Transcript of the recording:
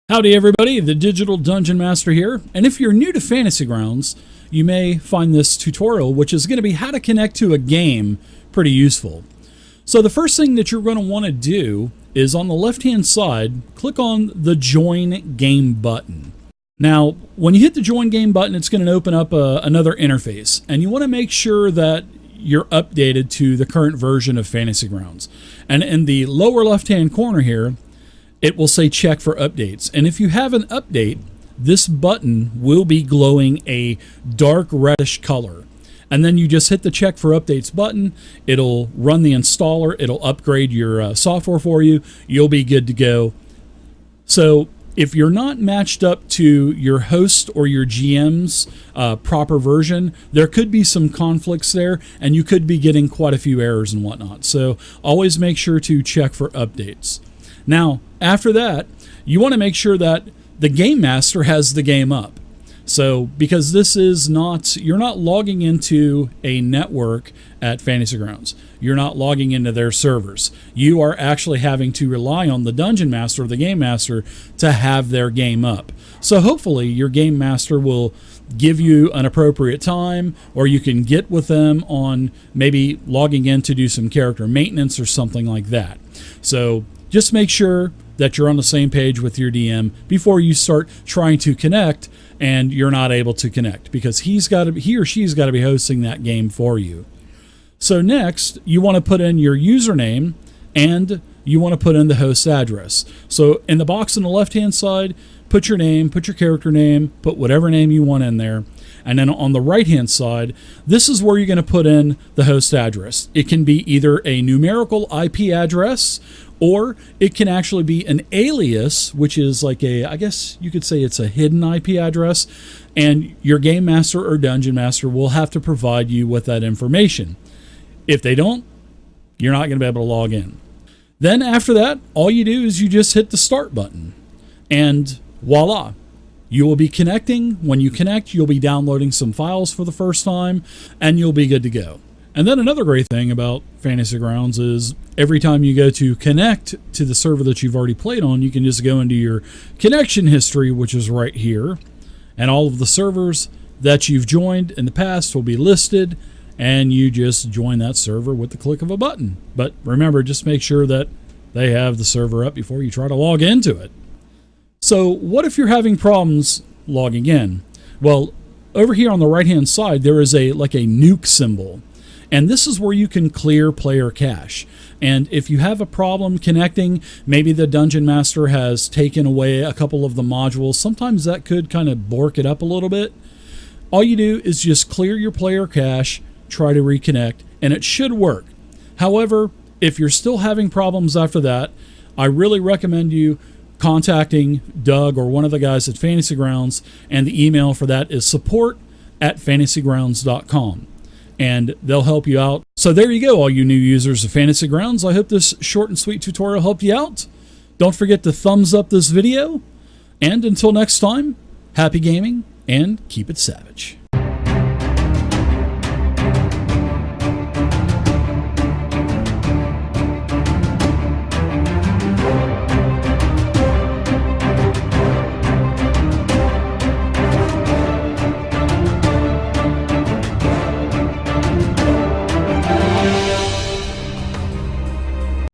Howdy everybody, the Digital Dungeon Master here, and if you're new to Fantasy Grounds, you may find this tutorial, which is going to be how to connect to a game, pretty useful. So the first thing that you're going to want to do is on the left-hand side, click on the Join Game button. Now, when you hit the Join Game button, it's going to open up another interface, and you want to make sure that you're updated to the current version of Fantasy Grounds. And in the lower left-hand corner here, it will say check for updates. And if you have an update, this button will be glowing a dark reddish color. And then you just hit the check for updates button. It'll run the installer. It'll upgrade your software for you. You'll be good to go. So if you're not matched up to your host or your GM's proper version, there could be some conflicts there, and you could be getting quite a few errors and whatnot. So always make sure to check for updates. Now, after that, you want to make sure that the Game Master has the game up. So, because this is not, you're not logging into a network at Fantasy Grounds. You're not logging into their servers. You are actually having to rely on the Dungeon Master or the Game Master to have their game up. So hopefully your Game Master will give you an appropriate time, or you can get with them on maybe logging in to do some character maintenance or something like that. So just make sure that you're on the same page with your DM before you start trying to connect and you're not able to connect, because he or she's got to be hosting that game for you. So next, you want to put in your username and you want to put in the host address. So in the box on the left-hand side, put your name, put your character name, put whatever name you want in there. And then on the right-hand side, this is where you're going to put in the host address. It can be either a numerical IP address, or it can actually be an alias, which is like I guess you could say it's a hidden IP address, and your Game Master or Dungeon Master will have to provide you with that information. If they don't, you're not going to be able to log in. Then after that, all you do is you just hit the start button, and voila. You will be connecting. When you connect, you'll be downloading some files for the first time, and you'll be good to go. And then another great thing about Fantasy Grounds is every time you go to connect to the server that you've already played on, you can just go into your connection history, which is right here, and all of the servers that you've joined in the past will be listed, and you just join that server with the click of a button. But remember, just make sure that they have the server up before you try to log into it. So what if you're having problems logging in? Well, over here on the right-hand side, there is like a nuke symbol. And this is where you can clear player cache. And if you have a problem connecting, maybe the Dungeon Master has taken away a couple of the modules, sometimes that could kind of bork it up a little bit. All you do is just clear your player cache, try to reconnect, and it should work. However, if you're still having problems after that, I really recommend you contacting Doug or one of the guys at Fantasy Grounds, and the email for that is support@fantasygrounds.com. and they'll help you out. So there you go, all you new users of Fantasy Grounds. I hope this short and sweet tutorial helped you out. Don't forget to thumbs up this video, and until next time, happy gaming and keep it savage.